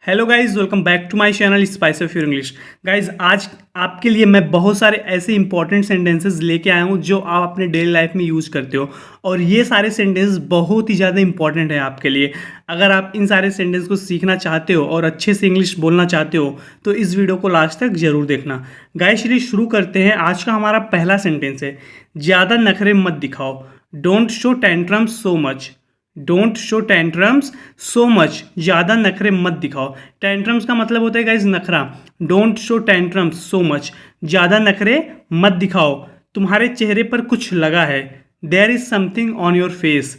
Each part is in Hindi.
Hello guys, welcome back to my channel spice of your English. Guys, आज आपके लिए मैं बहुत सारे ऐसे इंपॉर्टेंट सेंटेंसेस लेके आया हूँ जो आप अपने डेली लाइफ में यूज़ करते हो। और ये सारे सेंटेंस बहुत ही ज़्यादा इंपॉर्टेंट है आपके लिए। अगर आप इन सारे सेंटेंस को सीखना चाहते हो और अच्छे से इंग्लिश बोलना चाहते हो तो इस वीडियो को लास्ट तक ज़रूर देखना। गाइज, चलिए शुरू करते हैं। आज का हमारा पहला सेंटेंस है, ज़्यादा नखरे मत दिखाओ। Don't show tantrums so much. Don't show tantrums so much. ज़्यादा नखरे मत दिखाओ। टेंट्रम्स का मतलब होता है गाइज नखरा। Don't show tantrums so much. ज़्यादा नखरे मत दिखाओ। तुम्हारे चेहरे पर कुछ लगा है। There is something on your face.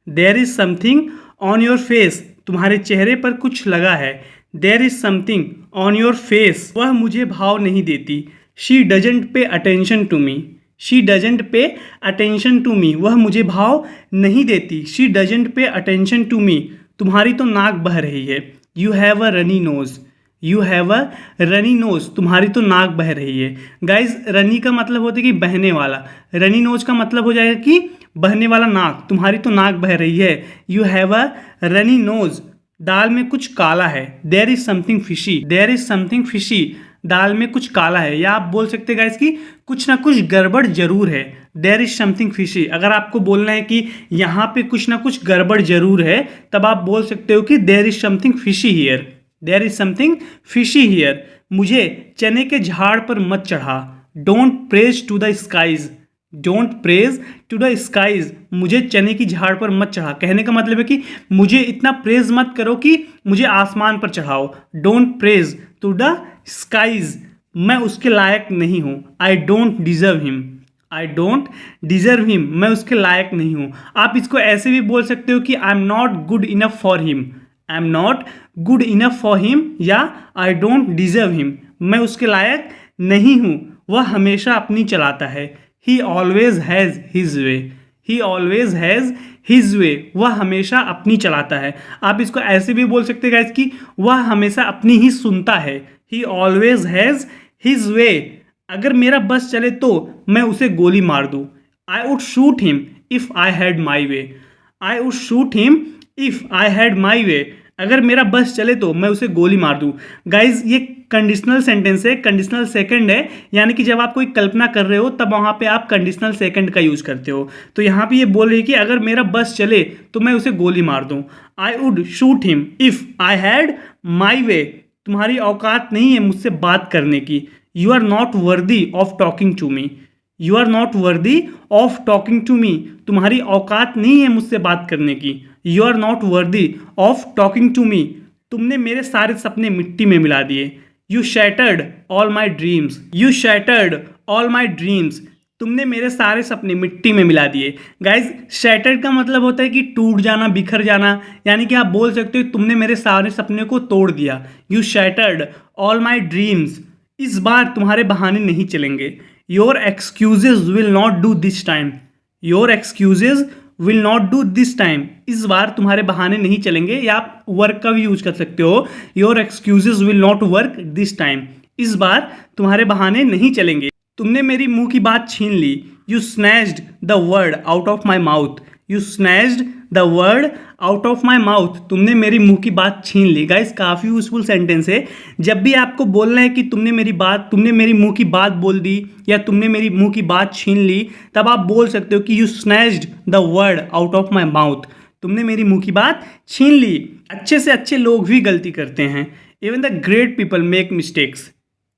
There is something on your face. तुम्हारे चेहरे पर कुछ लगा है। There is something on your face. वह मुझे भाव नहीं देती। She doesn't pay attention to me. She doesn't pay attention to me. वह मुझे भाव नहीं देती। She doesn't pay attention to me. तुम्हारी तो नाक बह रही है। You have a runny nose. You have a runny knows. तुम्हारी तो नाक बह रही है। गाइज, रनी का मतलब होता है कि बहने वाला। रनी नोज का मतलब हो जाएगा कि बहने वाला नाक। तुम्हारी तो नाक बह रही है। You have a runny nose. दाल में कुछ काला है। There is something fishy. There is something fishy. दाल में कुछ काला है। या आप बोल सकते हैं गाइस कि कुछ ना कुछ गड़बड़ जरूर है। There is something fishy. अगर आपको बोलना है कि यहाँ पे कुछ ना कुछ गड़बड़ जरूर है, तब आप बोल सकते हो कि there is something fishy here. There is something fishy here. मुझे चने के झाड़ पर मत चढ़ा। Don't praise to the skies. Don't praise to the skies. मुझे चने की झाड़ पर मत चढ़ा। कहने का मतलब है कि मुझे इतना प्रेज मत करो कि मुझे आसमान पर चढ़ाओ। Don't praise to the skies. मैं उसके लायक नहीं हूँ। I don't deserve him. I don't deserve him. मैं उसके लायक नहीं हूँ। आप इसको ऐसे भी बोल सकते हो कि आई am not good enough for him. I am not good enough for him या आई डोंट डिजर्व हिम। मैं उसके लायक नहीं हूँ। वह हमेशा अपनी चलाता है। ही always has his way. He always has his way. वह हमेशा अपनी चलाता है। आप इसको ऐसे भी बोल सकते हैं गाइस कि वह हमेशा अपनी ही सुनता है। ही ऑलवेज हैज़ हिज वे। अगर मेरा बस चले तो मैं उसे गोली मार दूँ। I would shoot him if I had my way. I would shoot him if I had my way. अगर मेरा बस चले तो मैं उसे गोली मार दूँ। गाइज, ये कंडीशनल सेंटेंस है, कंडीशनल सेकंड है। यानी कि जब आप कोई कल्पना कर रहे हो तब वहाँ पे आप कंडीशनल सेकंड का यूज़ करते हो। तो यहाँ पे ये बोल रही है कि अगर मेरा बस चले तो मैं उसे गोली मार दूँ। I would shoot him if I had my way. तुम्हारी औकात नहीं है मुझसे बात करने की। You are not worthy of talking to me. You are not worthy of talking to me. तुम्हारी औकात नहीं है मुझसे बात करने की। You are not worthy of talking to me. तुमने मेरे सारे सपने मिट्टी में मिला दिए। You shattered all my dreams. You shattered all my dreams. तुमने मेरे सारे सपने मिट्टी में मिला दिए। गाइज, शैटर्ड का मतलब होता है कि टूट जाना, बिखर जाना। यानी कि आप बोल सकते हो तुमने मेरे सारे सपने को तोड़ दिया। You shattered all my dreams. इस बार तुम्हारे बहाने नहीं चलेंगे। Your excuses will not do this time. Your excuses will not do this time. इस बार तुम्हारे बहाने नहीं चलेंगे। या आप वर्क का भी यूज कर सकते हो। Your excuses will not work this time. इस बार तुम्हारे बहाने नहीं चलेंगे। तुमने मेरी मुंह की बात छीन ली। You snatched the word out of my mouth. You snatched the word out of my mouth. तुमने मेरी मुंह की बात छीन ली। गाइस, काफ़ी यूजफुल सेंटेंस है। जब भी आपको बोलना है कि तुमने मेरी मुंह की बात बोल दी या तुमने मेरी मुंह की बात छीन ली, तब आप बोल सकते हो कि you snatched the word out of my mouth. तुमने मेरी मुंह की बात छीन ली। अच्छे से अच्छे लोग भी गलती करते हैं। Even the great people make mistakes.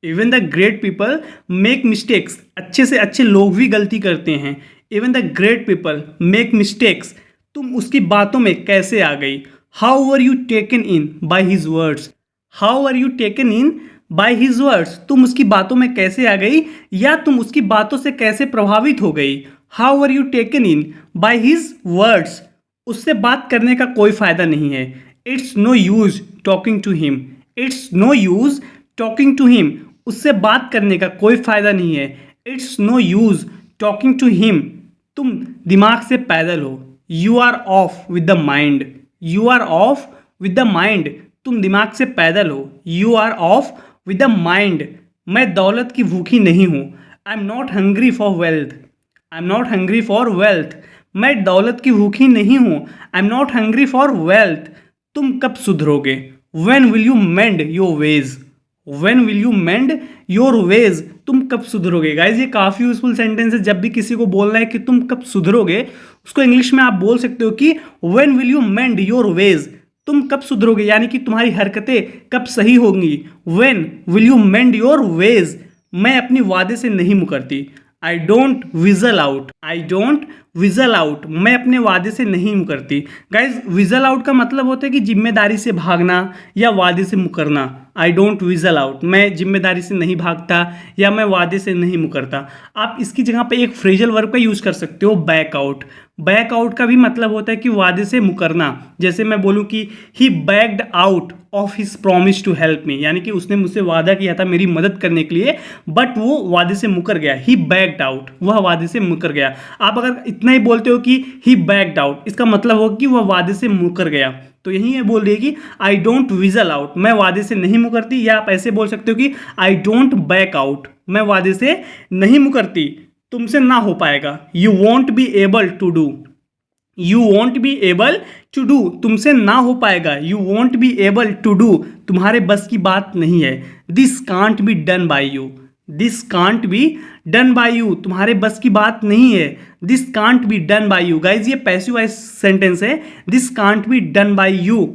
Even the great people make mistakes. अच्छे से अच्छे लोग भी गलती करते हैं। Even the great people make mistakes. तुम उसकी बातों में कैसे आ गई। How were you taken in by his words. How were you taken in by his words. तुम उसकी बातों में कैसे आ गई या तुम उसकी बातों से कैसे प्रभावित हो गई। How were you taken in by his words. उससे बात करने का कोई फायदा नहीं है। It's no use talking to him. It's no use talking to him. उससे बात करने का कोई फायदा नहीं है। It's no use talking to him. तुम दिमाग से पैदल हो। You are off with the mind. You are off with the mind. तुम दिमाग से पैदल हो। You are off with the mind. मैं दौलत की भूखी नहीं हूँ। I am not hungry for wealth. I am not hungry for wealth. मैं दौलत की भूखी नहीं हूँ। I am not hungry for wealth. तुम कब सुधरोगे। When will you mend your ways, when will you mend your ways, तुम कब सुधरोगे। गाइज ये काफ़ी यूजफुल सेंटेंस है। जब भी किसी को बोलना है कि तुम कब सुधरोगे, उसको इंग्लिश में आप बोल सकते हो कि when will you mend your ways, तुम कब सुधरोगे, यानी कि तुम्हारी हरकतें कब सही होंगी। When will you mend your ways, मैं अपनी वादे से नहीं मुकरती। I don't weasel out, I don't weasel out, मैं अपने वादे से नहीं मुकरती। गाइज विजल आउट का मतलब होता है कि जिम्मेदारी से भागना या वादे से मुकरना। आई डोंट विजल आउट, मैं जिम्मेदारी से नहीं भागता या मैं वादे से नहीं मुकरता। आप इसकी जगह पे एक फ्रेजल वर्ब का यूज़ कर सकते हो, बैक आउट। बैक आउट का भी मतलब होता है कि वादे से मुकरना। जैसे मैं बोलूँ कि he backed out of his promise to help me, यानी कि उसने मुझसे वादा किया था मेरी मदद करने के लिए, बट वो वादे से मुकर गया। ही बैक्ड आउट, वह वादे से मुकर गया। आप अगर इतना ही बोलते हो कि ही बैक्ड आउट, इसका मतलब होगा कि वह वादे से मुकर गया। तो यही ये बोल रही है कि आई डोंट विजल आउट, मैं वादे से नहीं मुकरती। या आप ऐसे बोल सकते हो कि आई डोंट बैक आउट, मैं वादे से नहीं मुकरती। तुमसे ना हो पाएगा, you won't be able to do, you won't be able to do, तुमसे ना हो पाएगा। You won't be able to do, तुम्हारे बस की बात नहीं है। This can't be done by you, this can't be done by you, तुम्हारे बस की बात नहीं है। This can't be done by you, guys ये पैसिव वॉइस सेंटेंस है। This can't be done by you,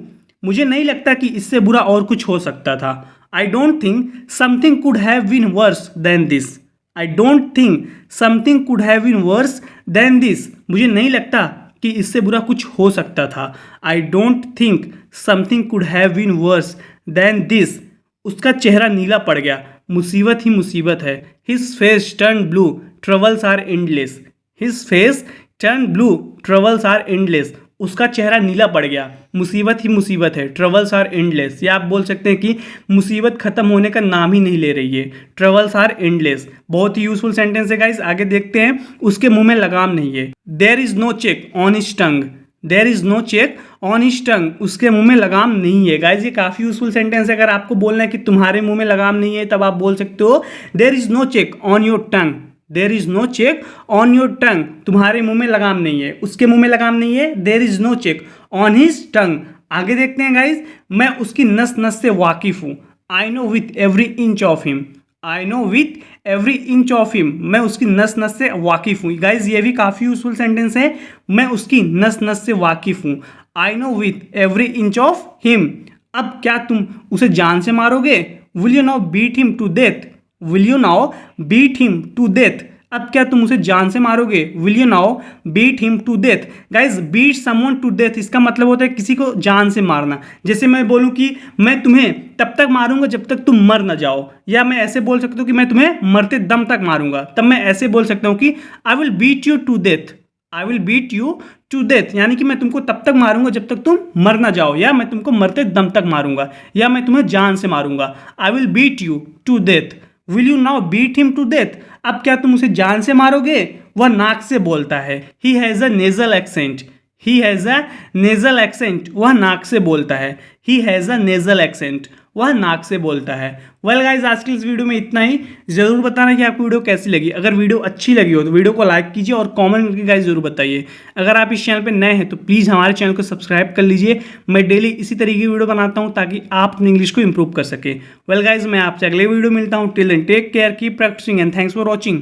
मुझे नहीं लगता कि इससे बुरा और कुछ हो सकता था। I don't think something could have been worse than this, I don't think something could have been worse than this, मुझे नहीं लगता कि इससे बुरा कुछ हो सकता था। I don't think something could have been worse than this, उसका चेहरा नीला पड़ गया, मुसीबत ही मुसीबत है। His face turn blue, troubles are endless, his face turn blue, troubles are endless, उसका चेहरा नीला पड़ गया, मुसीबत ही मुसीबत है। ट्रबल्स आर एंडलेस, या आप बोल सकते हैं कि मुसीबत खत्म होने का नाम ही नहीं ले रही है। ट्रबल्स आर एंडलेस, बहुत ही यूजफुल सेंटेंस है गाइस। आगे देखते हैं। उसके मुंह में लगाम नहीं है। There is no check on his tongue, there is no check on his tongue, उसके मुंह में लगाम नहीं है। गाइज ये काफ़ी यूजफुल सेंटेंस है। अगर आपको बोलना है कि तुम्हारे मुंह में लगाम नहीं है, तब आप बोल सकते हो there is no check on your tongue, there is no check on your tongue, तुम्हारे मुंह में लगाम नहीं है, उसके मुंह में लगाम नहीं है। There is no check on his tongue. आगे देखते हैं गाइज। मैं उसकी नस नस से वाकिफ हूँ। I know with every inch of him, I know with every inch of him, मैं उसकी नस नस से वाकिफ हूँ। गाइज ये भी काफ़ी यूजफुल सेंटेंस है। मैं उसकी नस नस से वाकिफ हूँ। I know with every inch of him. अब क्या तुम उसे जान से मारोगे। Will you now beat him to death, will you now beat him to death, अब क्या तुम उसे जान से मारोगे। Will you now beat him to death. Guys beat someone to death, इसका मतलब होता है किसी को जान से मारना। जैसे मैं बोलूं कि मैं तुम्हें तब तक मारूंगा जब तक तुम मर ना जाओ, या मैं ऐसे बोल सकता हूँ कि मैं तुम्हें मरते दम तक मारूंगा, तब मैं ऐसे बोल सकता हूँ कि I will beat you to death, I will beat you to death, यानी कि मैं तुमको तब तक मारूंगा जब तक तुम मर ना जाओ, या मैं तुमको मरते दम तक मारूंगा, या मैं तुम्हें जान से मारूंगा। I will beat you to death. Will you now beat him to death, अब क्या तुम उसे जान से मारोगे। वह नाक से बोलता है। He has a nasal accent, he has a nasal accent, वह नाक से बोलता है। He has a nasal accent, वह नाक से बोलता है। वेल गाइज आज की इस वीडियो में इतना ही। ज़रूर बताना कि आपको वीडियो कैसी लगी। अगर वीडियो अच्छी लगी हो तो वीडियो को लाइक कीजिए और कमेंट करके गाइज जरूर बताइए। अगर आप इस चैनल पे नए हैं तो प्लीज़ हमारे चैनल को सब्सक्राइब कर लीजिए। मैं डेली इसी तरीके की वीडियो बनाता हूँ ताकि आप अपनी इंग्लिश को इंप्रूव कर सकें। वेल गाइज मैं आपसे अगले वीडियो मिलता हूँ। Till then take care, keep practicing and thanks for watching.